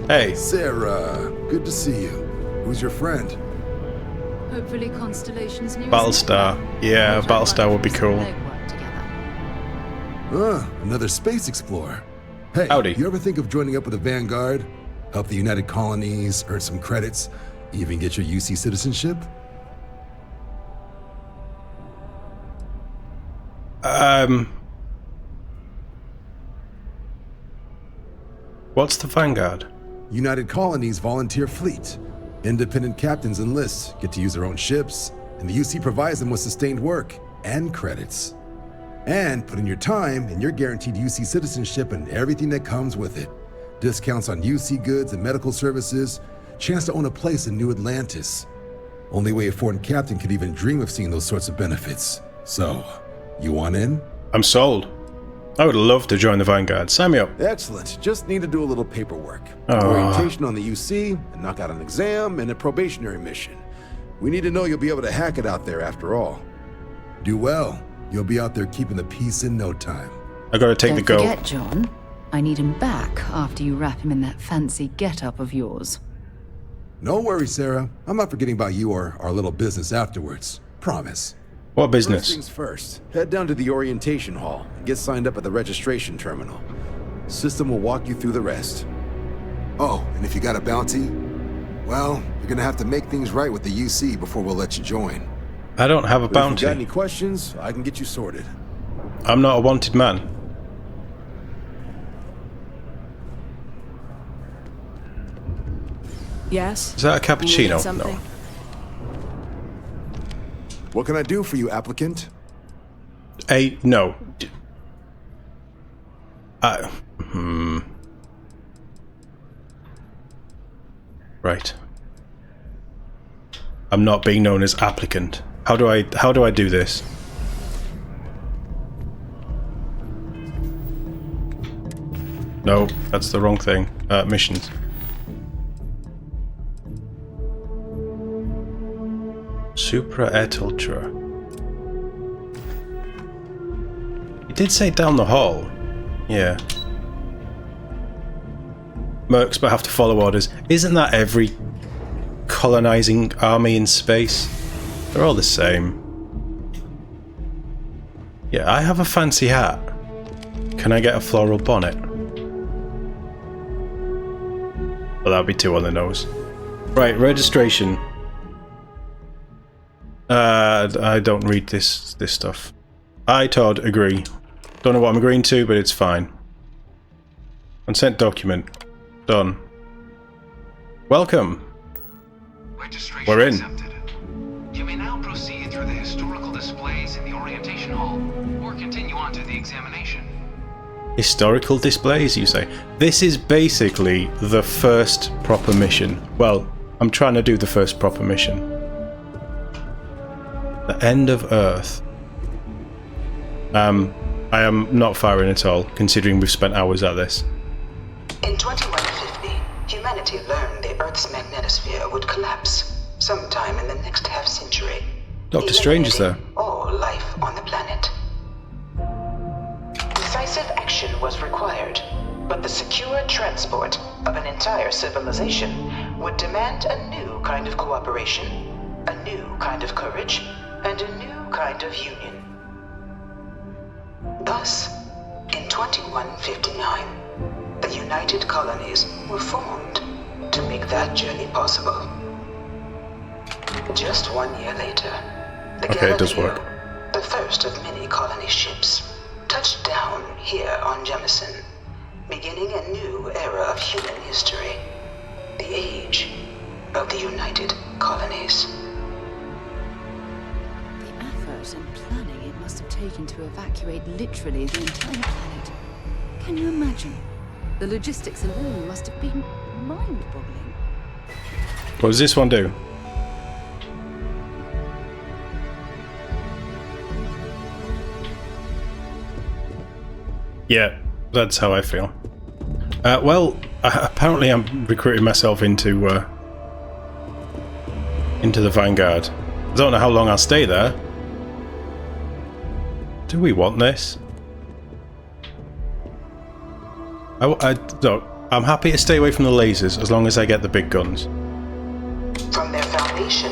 Hey. Sarah, good to see you. Who's your friend? Hopefully Constellation's new. Battlestar. Yeah, Battlestar would be cool. Another space explorer. Hey, Howdy. you ever think of joining up with the Vanguard? Help the United Colonies, earn some credits, even get your UC citizenship? What's the Vanguard? United Colonies volunteer fleet. Independent captains enlist, get to use their own ships, and the UC provides them with sustained work and credits. And put in your time, and you're guaranteed UC citizenship and everything that comes with it. Discounts on UC goods and medical services, chance to own a place in New Atlantis. Only way a foreign captain could even dream of seeing those sorts of benefits. So, you want in? I'm sold. I would love to join the Vanguard. Sign me up. Excellent. Just need to do a little paperwork. Oh. Orientation on the UC, and knock out an exam, and a probationary mission. We need to know you'll be able to hack it out there after all. Do well. You'll be out there keeping the peace in no time. I gotta take the Don't goat. forget, John. I need him back after you wrap him in that fancy get-up of yours. No worries, Sarah. I'm not forgetting about you or our little business afterwards. Promise. What First business? things first, head down to the orientation hall and get signed up at the registration terminal. System will walk you through the rest. Oh, and if you got a bounty, well, you're gonna have to make things right with the UC before we'll let you join. I don't have a But if you bounty. got any questions, I can get you sorted. I'm not a wanted man. Yes? Is that a You cappuccino? need something? No. What can I do for you, applicant? No. Right. I'm not being known as applicant. How do I do this? No, that's the wrong thing. Missions. Supra et Ultra. It did say down the hall. Yeah. Mercs, but have to follow orders. Isn't that every colonizing army in space? They're all the same. Yeah, I have a fancy hat. Can I get a floral bonnet? Well, that'd be too on the nose. Right, registration. I don't read this stuff. I, Todd, agree. Don't know what I'm agreeing to, but it's fine. Consent document. Done. Welcome. Registration We're in. accepted. You may now proceed through the historical displays in the orientation hall, or continue on to the examination. Historical displays, you say? This is basically the first proper mission. Well, I'm trying to do the first proper mission. The end of Earth. I am not firing at all, considering we've spent hours at this. In 2150, humanity learned the Earth's magnetosphere would collapse sometime in the next half-century. Dr. Strange is there. All life on the planet. Decisive action was required, but the secure transport of an entire civilization would demand a new kind of cooperation, a new kind of courage, and a new kind of union. Thus, in 2159, the United Colonies were formed to make that journey possible. Just 1 year later, the Okay, it does work. the first of many colony ships, touched down here on Jemison, beginning a new era of human history, the age of the United Colonies. The effort and planning it must have taken to evacuate literally the entire planet. Can you imagine? The logistics alone must have been mind-boggling. What does this one do? Yeah, that's how I feel. Apparently I'm recruiting myself into the Vanguard. I don't know how long I'll stay there. Do we want this? I I'm happy to stay away from the lasers as long as I get the big guns. From their foundation,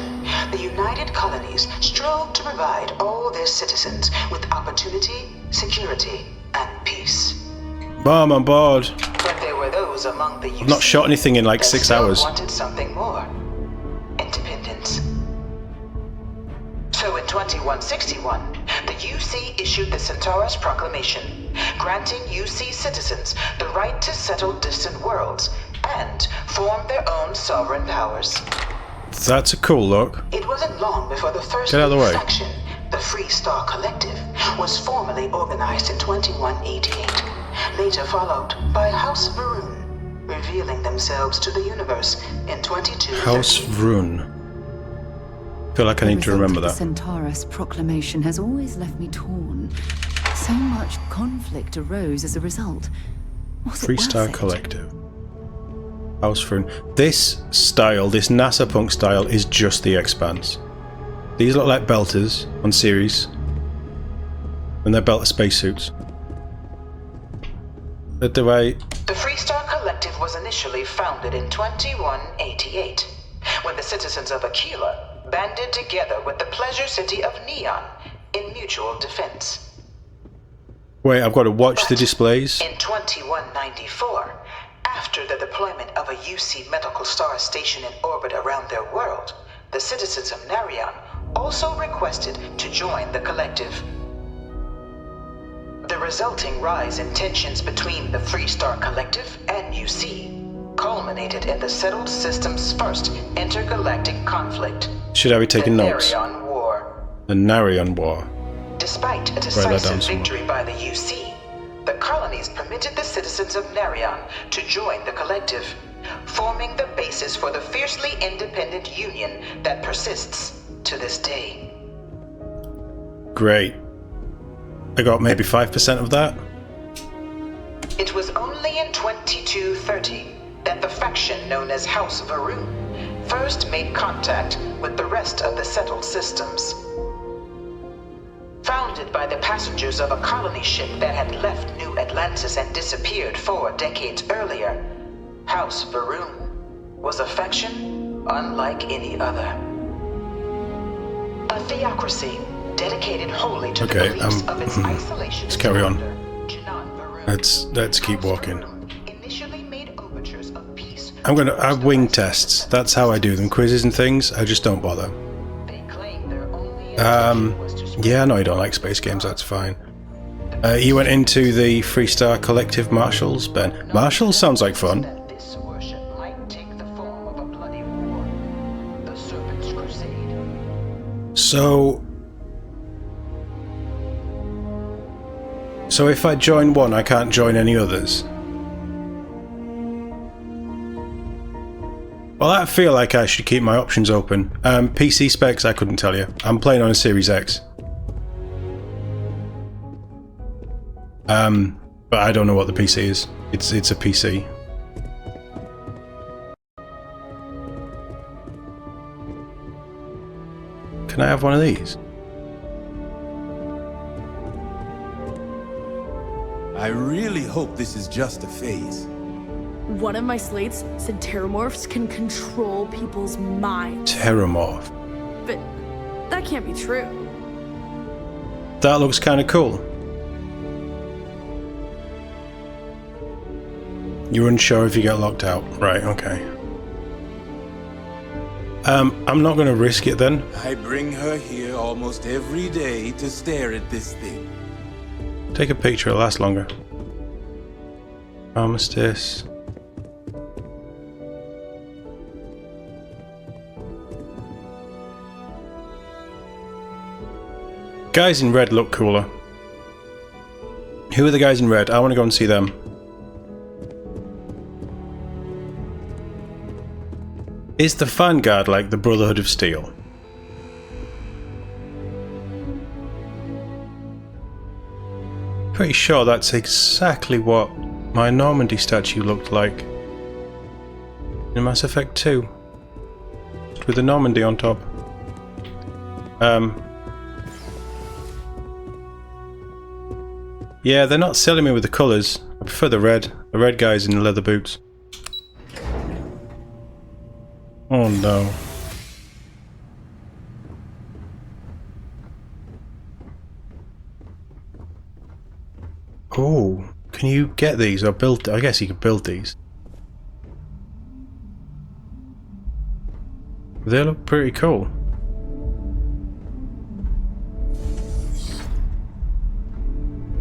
the United Colonies strove to provide all their citizens with opportunity, security, and peace. Bomb on board. But there were those among the UC I've not shot anything in like 6 hours. Wanted something more. Independence. So in 2161, the UC issued the Centaurus Proclamation, granting UC citizens the right to settle distant worlds and form their own sovereign powers. That's a cool look. It wasn't long before the first Get out of the way. faction, the Free Star Collective, was formally organized in 2188, later followed by House Varun, revealing themselves to the universe in 2230. House Vrun. Feel like I need to remember The that. Centaurus Proclamation has always left me torn. So much conflict arose as a result. Was it Free worth Star it? Collective. House Vrun. This style, this NASA punk style, is just the Expanse. These look like belters on series. And they're belter spacesuits. But the way... The Free Star Collective was initially founded in 2188, when the citizens of Aquila banded together with the pleasure city of Neon in mutual defense. Wait, I've got to watch the But displays. In 2194, after the deployment of a UC medical star station in orbit around their world, the citizens of Narion also requested to join the collective. The resulting rise in tensions between the Free Star Collective and UC culminated in the settled system's first intergalactic conflict. Should I be taking the notes? Narion War. The Narion War. Despite a down decisive somewhere. victory by the UC, the colonies permitted the citizens of Narion to join the collective, forming the basis for the fiercely independent union that persists to this day. Great. I got maybe 5% of that. It was only in 2230 that the faction known as House Varun first made contact with the rest of the settled systems. Founded by the passengers of a colony ship that had left New Atlantis and disappeared 4 decades earlier, House Varun was a faction unlike any other. A theocracy dedicated wholly to the beliefs of its isolation. Let's carry on. Janan Let's keep walking. Varun initially made overtures of peace. I have wing tests. That's how I do them. Quizzes and things, I just don't bother. They claimed their only intention was to Yeah, no, you don't like space games, that's fine. You went into the Free Star Collective Marshals, Ben. Marshals sounds like fun. that this worship might take the form of a bloody war, the Serpent's Crusade. So if I join one, I can't join any others. Well, I feel like I should keep my options open. PC specs, I couldn't tell you. I'm playing on a Series X. But I don't know what the PC is. It's a PC. Can I have one of these? I really hope this is just a phase. One of my slates said terramorphs can control people's minds. Terramorph. But that can't be true. That looks kind of cool. You're unsure if you get locked out. Right, okay. I'm not going to risk it then. I bring her here almost every day to stare at this thing. Take a picture, it'll last longer. Armistice. Guys in red look cooler. Who are the guys in red? I want to go and see them. Is the Vanguard like the Brotherhood of Steel? Pretty sure that's exactly what my Normandy statue looked like in Mass Effect 2, with the Normandy on top. Yeah, they're not selling me with the colours. I prefer the red. The red guys in the leather boots. Oh no. Oh, can you get these or build? I guess you can build these. They look pretty cool.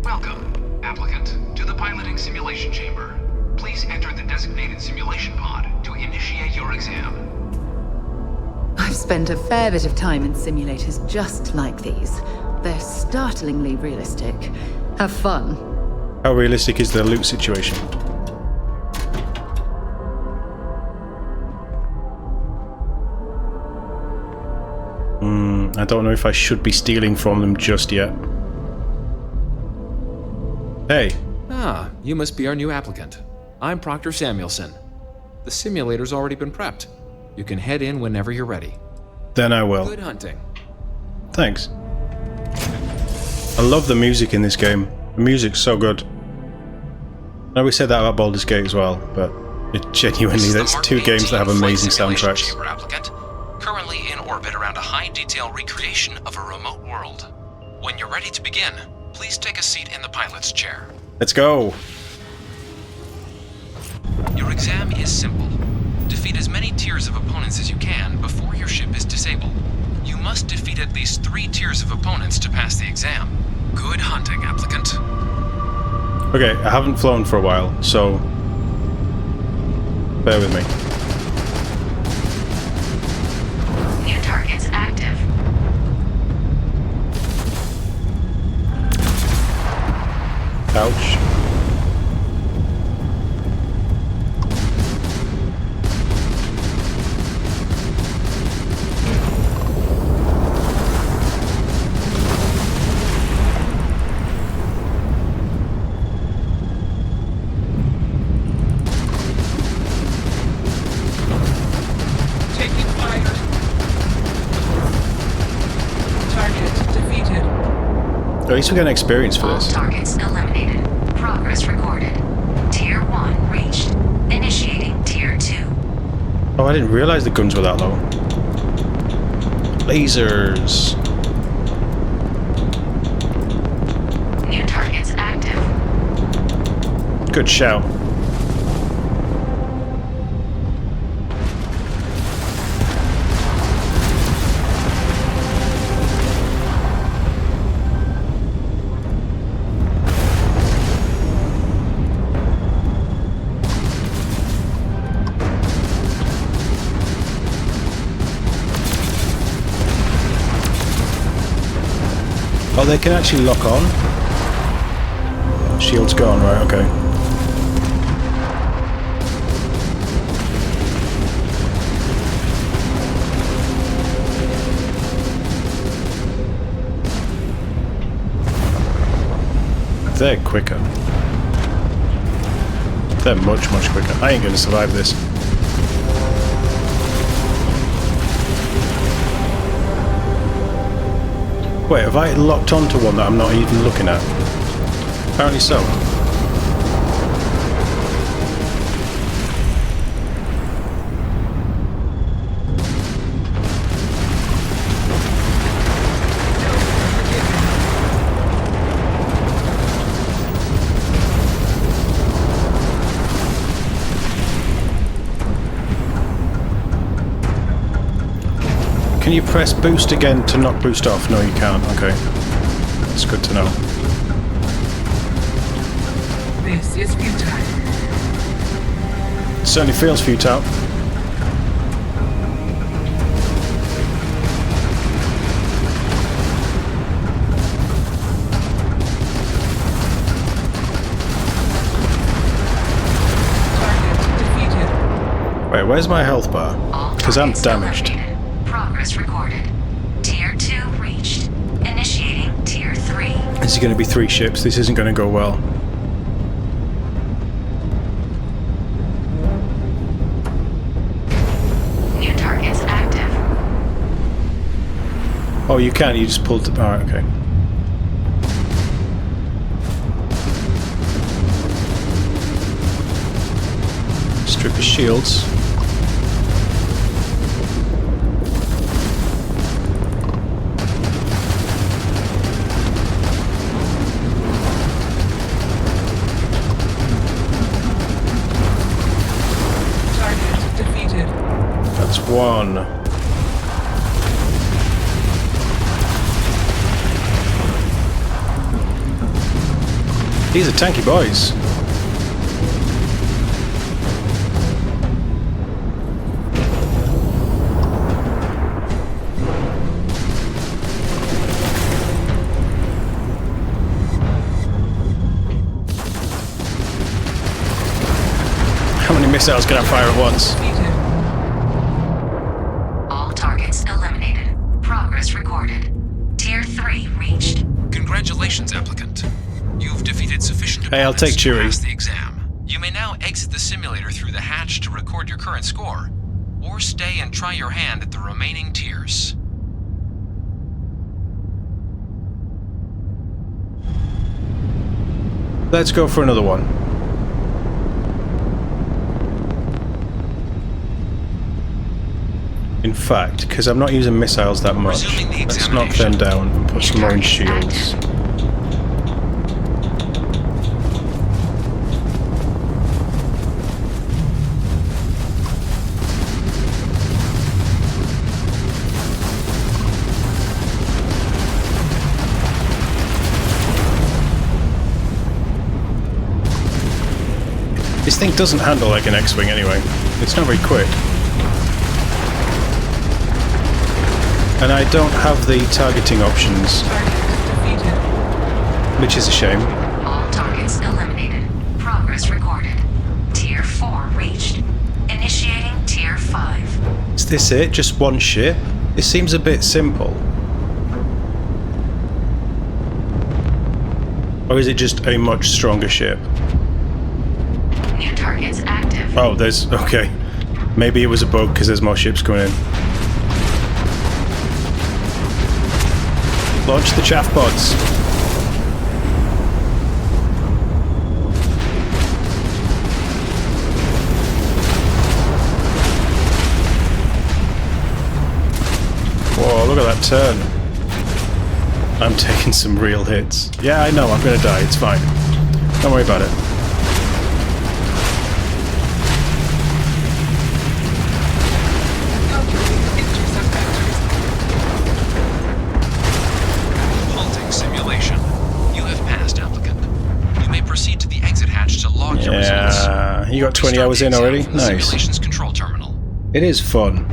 Welcome, applicant, to the piloting simulation chamber. Please enter the designated simulation pod to initiate your exam. I've spent a fair bit of time in simulators just like these. They're startlingly realistic. Have fun. How realistic is the loot situation? I don't know if I should be stealing from them just yet. Hey. Ah, you must be our new applicant. I'm Proctor Samuelson. The simulator's already been prepped. You can head in whenever you're ready. Then I will. Good hunting. Thanks. I love the music in this game. The music's so good. I know we said that about Baldur's Gate as well, but it genuinely, there's two games that have amazing soundtracks. Chamber applicant, currently in orbit around a high-detail recreation of a remote world. When you're ready to begin, please take a seat in the pilot's chair. Let's go! Your exam is simple. Defeat as many tiers of opponents as you can before your ship is disabled. You must defeat at least 3 tiers of opponents to pass the exam. Good hunting, applicant. Okay, I haven't flown for a while, so bear with me. New targets active. Ouch. Taking fire. Target defeated. At least we're getting experience for All this. targets eliminated. Progress recorded. Tier 1 reached. Initiating Tier 2. Oh, I didn't realize the guns were that low. Lasers. New targets active. Good shout. Oh, they can actually lock on? Shield's gone, right, okay. They're quicker. They're much, much quicker. I ain't gonna survive this. Wait, have I locked onto one that I'm not even looking at? Apparently so. Can you press boost again to knock boost off? No, you can't. Okay. That's good to know. This is futile. It certainly feels futile. Target defeated. Wait, where's my health bar? Because I'm damaged. Progress recorded. Tier 2 reached. Initiating Tier 3. This is going to be 3 ships. This isn't going to go well. New targets active. Oh, you can't. You just pulled... Alright, okay. Strip his shields. one. These are tanky boys. How many missiles can I fire at once? All targets eliminated. Progress recorded. Tier 3 reached. Congratulations, applicant. You've defeated sufficient Hey, I'll take opponents to Chewie. pass the exam. You may now exit the simulator through the hatch to record your current score, or stay and try your hand at the remaining tiers. Let's go for another one. In fact, because I'm not using missiles that much, let's knock them down and put some more in shields. This thing doesn't handle like an X-Wing anyway. It's not very quick. And I don't have the targeting options, which is a shame. All targets eliminated. Progress recorded. Tier 4 reached. Initiating Tier 5. Is this it? Just one ship? This seems a bit simple. Or is it just a much stronger ship? New targets active. Oh, there's... okay. Maybe it was a bug because there's more ships coming in. Launch the chaff pods. Whoa, look at that turn. I'm taking some real hits. Yeah, I know, I'm gonna die, it's fine. Don't worry about it. Halting simulation. You have passed, applicant. You may proceed to the exit hatch to log your results. Yeah, you got 20 Restart hours the in exam already? from the Nice. Simulations control terminal. It is fun.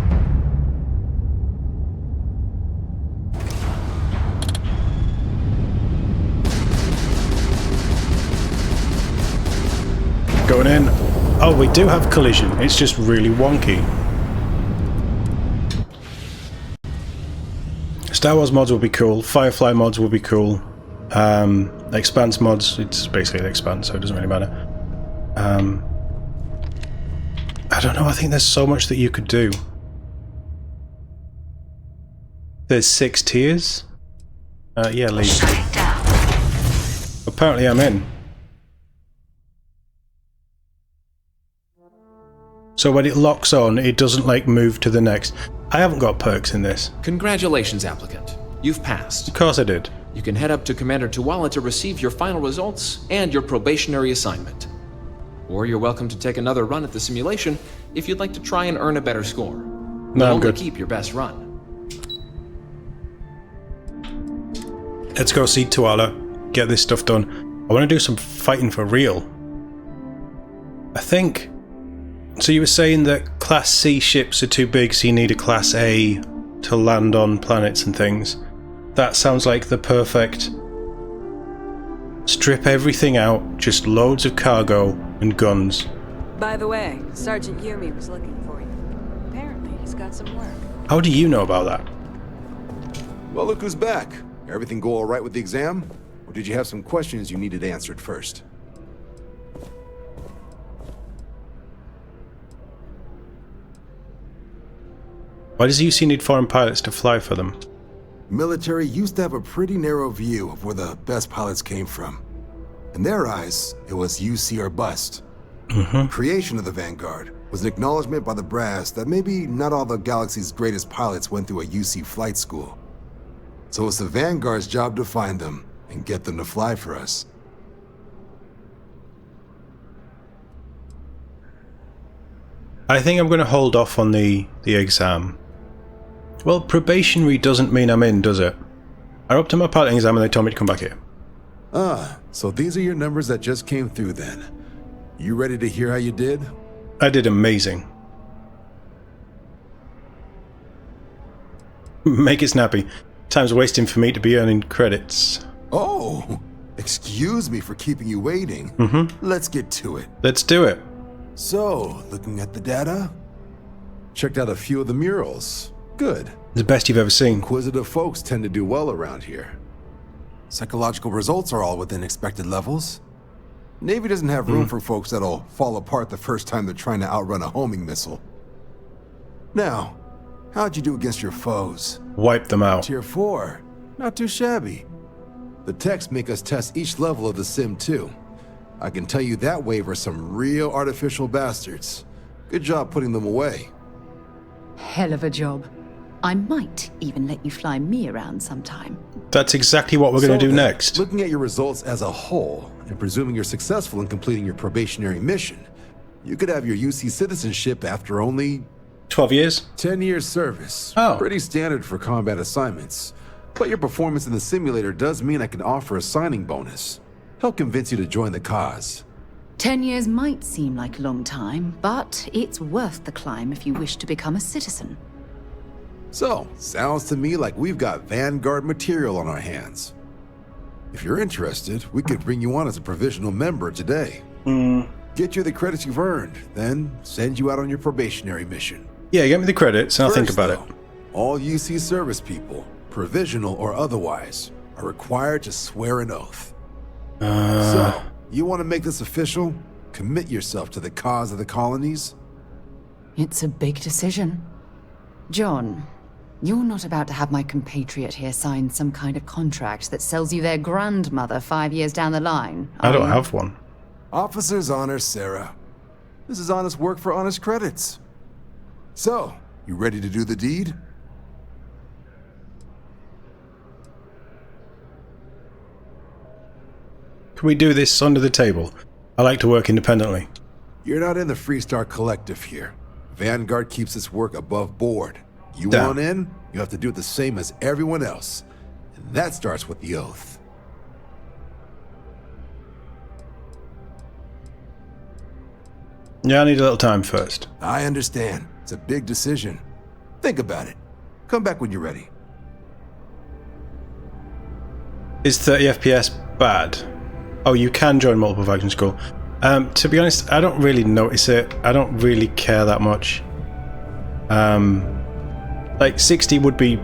Going in. Oh, we do have collision. It's just really wonky. Star Wars mods will be cool. Firefly mods will be cool. Expanse mods, it's basically an Expanse, so it doesn't really matter. I don't know, I think there's so much that you could do. There's 6 tiers? Yeah, leave. Apparently I'm in. So when it locks on, it doesn't like move to the next. I haven't got perks in this. Congratulations, applicant. You've passed. Of course I did. You can head up to Commander Tuwala to receive your final results and your probationary assignment. Or you're welcome to take another run at the simulation if you'd like to try and earn a better score. No, I'm only good. Keep your best run. Let's go see Tuwala, get this stuff done. I want to do some fighting for real. I think... So you were saying that Class C ships are too big, so you need a Class A to land on planets and things. That sounds like the perfect... Strip everything out, just loads of cargo and guns. By the way, Sergeant Yumi was looking for you. Apparently, he's got some work. How do you know about that? Well, look who's back. Everything go all right with the exam? Or did you have some questions you needed answered first? Why does UC need foreign pilots to fly for them? Military used to have a pretty narrow view of where the best pilots came from. In their eyes, it was UC or bust. Creation of the Vanguard was an acknowledgement by the brass that maybe not all the galaxy's greatest pilots went through a UC flight school. So it's the Vanguard's job to find them and get them to fly for us. I think I'm going to hold off on the exam. Well, probationary doesn't mean I'm in, does it? I upped to my piloting exam and they told me to come back here. Ah, so these are your numbers that just came through then. You ready to hear how you did? I did amazing. Make it snappy. Time's wasting for me to be earning credits. Oh, excuse me for keeping you waiting. Let's get to it. Let's do it. So, looking at the data, checked out a few of the murals. Good. The best you've ever seen. Inquisitive folks tend to do well around here. Psychological results are all within expected levels. Navy doesn't have room for folks that'll fall apart the first time they're trying to outrun a homing missile. Now, how'd you do against your foes? Wipe them out. Tier 4. Not too shabby. The techs make us test each level of the sim too. I can tell you that wave are some real artificial bastards. Good job putting them away. Hell of a job. I might even let you fly me around sometime. That's exactly what we're going to do next. Looking at your results as a whole, and presuming you're successful in completing your probationary mission, you could have your UC citizenship after only 12 years? 10 years service. Oh. Pretty standard for combat assignments. But your performance in the simulator does mean I can offer a signing bonus. Help convince you to join the cause. 10 years might seem like a long time, but it's worth the climb if you wish to become a citizen. So, sounds to me like we've got Vanguard material on our hands. If you're interested, we could bring you on as a provisional member today. Get you the credits you've earned, then send you out on your probationary mission. Yeah, get me the credits and I'll think about it. All UC service people, provisional or otherwise, are required to swear an oath. So, you want to make this official? Commit yourself to the cause of the colonies? It's a big decision. John, you're not about to have my compatriot here sign some kind of contract that sells you their grandmother 5 years down the line. I don't have one. Officer's honor, Sarah. This is honest work for honest credits. So, you ready to do the deed? Can we do this under the table? I like to work independently. You're not in the Freestar Collective here. Vanguard keeps its work above board. You Damn. want in, you have to do it the same as everyone else. And that starts with the oath. Yeah, I need a little time first. I understand. It's a big decision. Think about it. Come back when you're ready. Is 30 FPS bad? Oh, you can join multiple faction school. To be honest, I don't really notice it. I don't really care that much. Like 60 would be,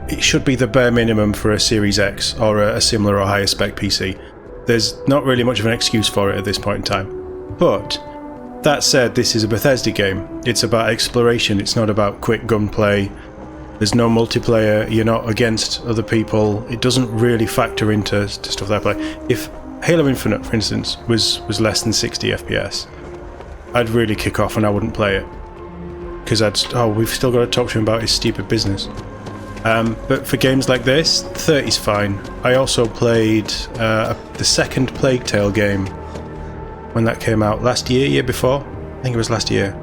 it should be the bare minimum for a Series X or a similar or higher spec PC. There's not really much of an excuse for it at this point in time. But that said, this is a Bethesda game. It's about exploration. It's not about quick gunplay. There's no multiplayer. You're not against other people. It doesn't really factor into stuff that I play. If Halo Infinite, for instance, was less than 60 FPS, I'd really kick off and I wouldn't play it. Because we've still got to talk to him about his stupid business. But for games like this, 30's fine. I also played the second Plague Tale game when that came out last year before. I think it was last year.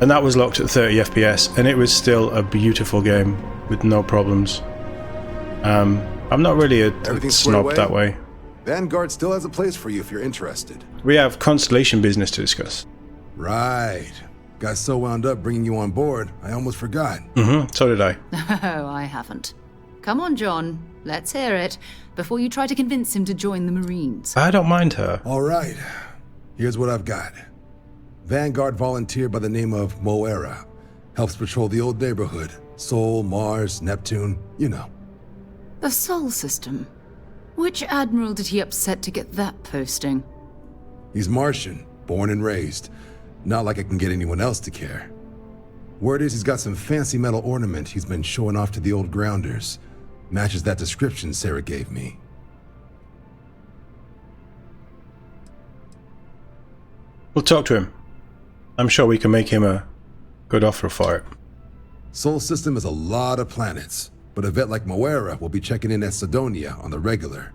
And that was locked at 30 FPS, and it was still a beautiful game with no problems. I'm not really a snob that way. Vanguard still has a place for you if you're interested. We have Constellation business to discuss. Right. Got so wound up bringing you on board, I almost forgot. So did I. Oh, I haven't. Come on, John. Let's hear it, before you try to convince him to join the Marines. I don't mind her. All right. Here's what I've got. Vanguard volunteer by the name of Moira. Helps patrol the old neighborhood. Sol, Mars, Neptune, you know. The Sol system? Which admiral did he upset to get that posting? He's Martian, born and raised. Not like I can get anyone else to care. Word is he's got some fancy metal ornament he's been showing off to the old grounders. Matches that description Sarah gave me. We'll talk to him. I'm sure we can make him a good offer for it. Sol system is a lot of planets, but a vet like Moira will be checking in at Sidonia on the regular.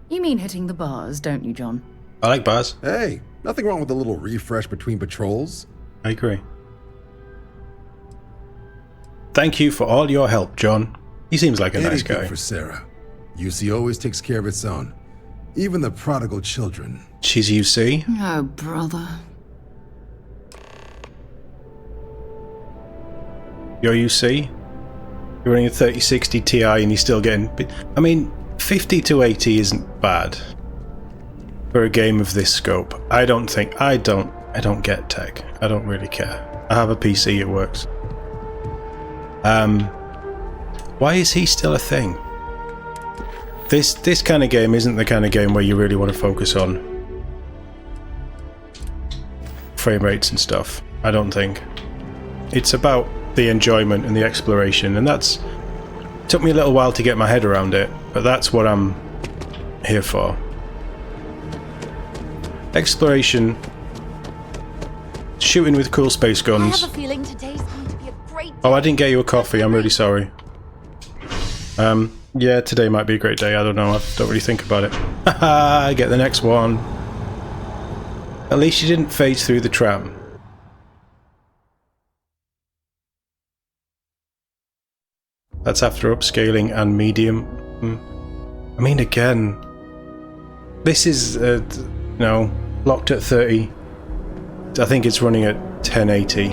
You mean hitting the bars, don't you, John? I like bars. Hey, nothing wrong with a little refresh between patrols. I agree. Thank you for all your help, John. He seems like a nice Anything guy. for Sarah. UC always takes care of its own. Even the prodigal children. She's UC? Oh, brother. You're UC? You're running a 3060 Ti and you're still getting... I mean, 50 to 80 isn't bad for a game of this scope. I don't get tech. I don't really care. I have a PC, it works. Why is he still a thing? This kind of game isn't the kind of game where you really want to focus on frame rates and stuff. I don't think. It's about the enjoyment and the exploration, and that's took me a little while to get my head around it, but that's what I'm here for. Exploration, shooting with cool space guns. I have a feeling today's going to be a great day. Oh, I didn't get you a coffee. I'm really sorry. Yeah, today might be a great day. I don't know. I don't really think about it. Haha, get the next one. At least you didn't phase through the tram. That's after upscaling and medium. I mean, again, this is, no, locked at 30. I think it's running at 1080.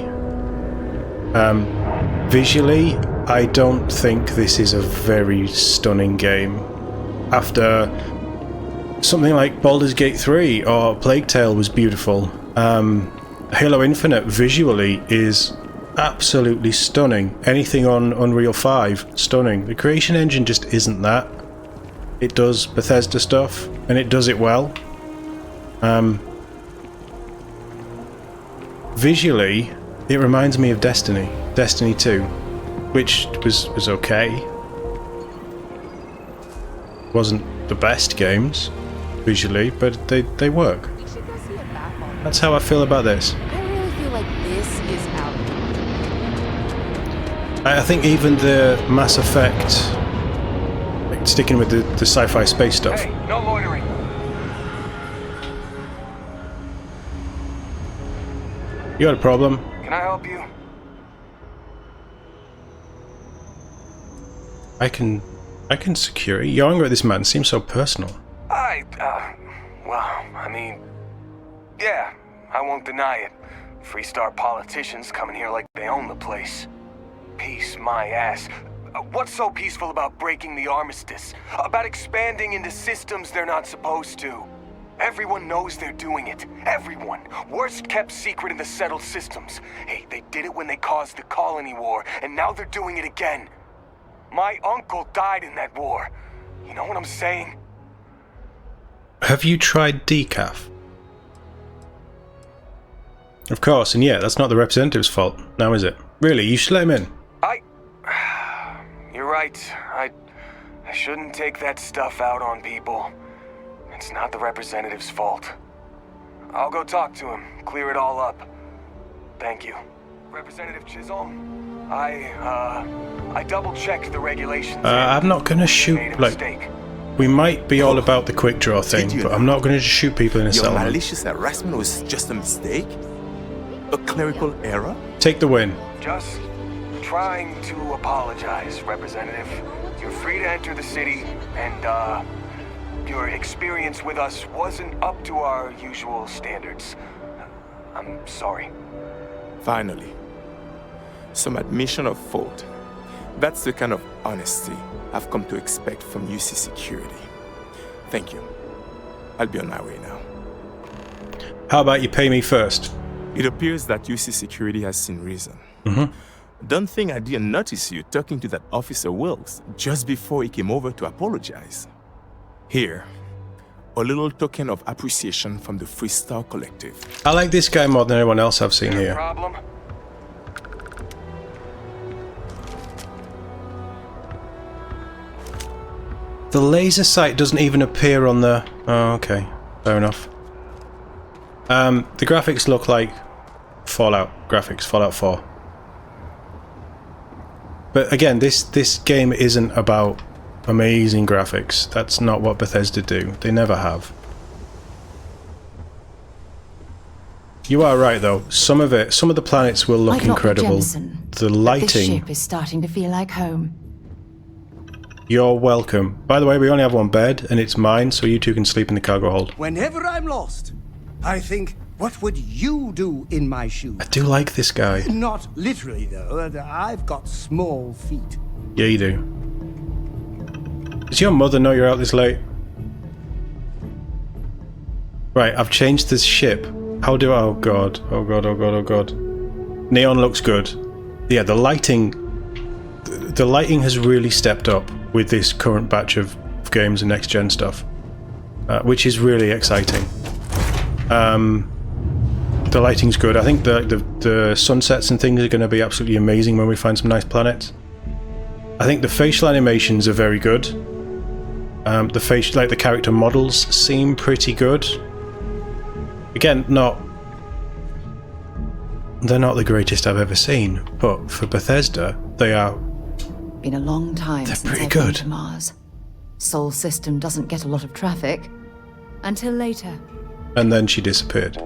Visually, I don't think this is a very stunning game. After something like Baldur's Gate 3 or Plague Tale was beautiful, Halo Infinite visually is absolutely stunning. Anything on Unreal 5, stunning. The creation engine just isn't that. It does Bethesda stuff, and it does it well. Visually, it reminds me of Destiny 2, which was okay. Wasn't the best games visually, but they work. That's how I feel about this. I really feel like this is out. I think even the Mass Effect, sticking with the sci-fi space stuff. Hey, no loitering. You got a problem? Can I help you? I can secure it. Your anger at this man seems so personal. Well, I mean, yeah, I won't deny it. Freestar politicians coming here like they own the place. Peace, my ass. What's so peaceful about breaking the armistice? About expanding into systems they're not supposed to? Everyone knows they're doing it. Everyone. Worst kept secret in the settled systems. Hey, they did it when they caused the colony war, and now they're doing it again. My uncle died in that war. You know what I'm saying? Have you tried decaf? Of course, and yeah, that's not the representative's fault, now is it? Really, you should let him in. You're right. I shouldn't take that stuff out on people. It's not the representative's fault. I'll go talk to him, clear it all up. Thank you. Representative Chisholm, I double-checked the regulations. I'm not gonna shoot, like, we might be all about the quick draw thing, but I'm not gonna just shoot people in a Your settlement. malicious harassment was just a mistake? A clerical error? Take the win. Just trying to apologize, Representative. You're free to enter the city, and, your experience with us wasn't up to our usual standards. I'm sorry. Finally, some admission of fault. That's the kind of honesty I've come to expect from UC Security. Thank you. I'll be on my way now. How about you pay me first? It appears that UC Security has seen reason. Mm-hmm. Don't think I didn't notice you talking to that Officer Wilkes just before he came over to apologize. Here, a little token of appreciation from the Freestar Collective. I like this guy more than anyone else I've seen here. Problem? The laser sight doesn't even appear on the... Oh, okay. Fair enough. The graphics look like Fallout graphics, Fallout 4. But again, this game isn't about amazing graphics. That's not what Bethesda do. They never have. You are right, though. Some of the planets will look incredible. The lighting. This ship is starting to feel like home. You're welcome. By the way, we only have one bed, and it's mine, so you two can sleep in the cargo hold. Whenever I'm lost, I think, what would you do in my shoes? I do like this guy. Not literally, though. I've got small feet. Yeah, you do. Does your mother know you're out this late? Right, I've changed this ship. How do I... Oh god. Oh god, oh god, oh god. Neon looks good. Yeah, the lighting... The lighting has really stepped up with this current batch of games and next-gen stuff. Which is really exciting. The lighting's good. I think the sunsets and things are going to be absolutely amazing when we find some nice planets. I think the facial animations are very good. The character models seem pretty good. Again, they're not the greatest I've ever seen, but for Bethesda, they are. Been a long time since pretty I've been good. to Mars. Sol system doesn't get a lot of traffic. Until later. And then she disappeared.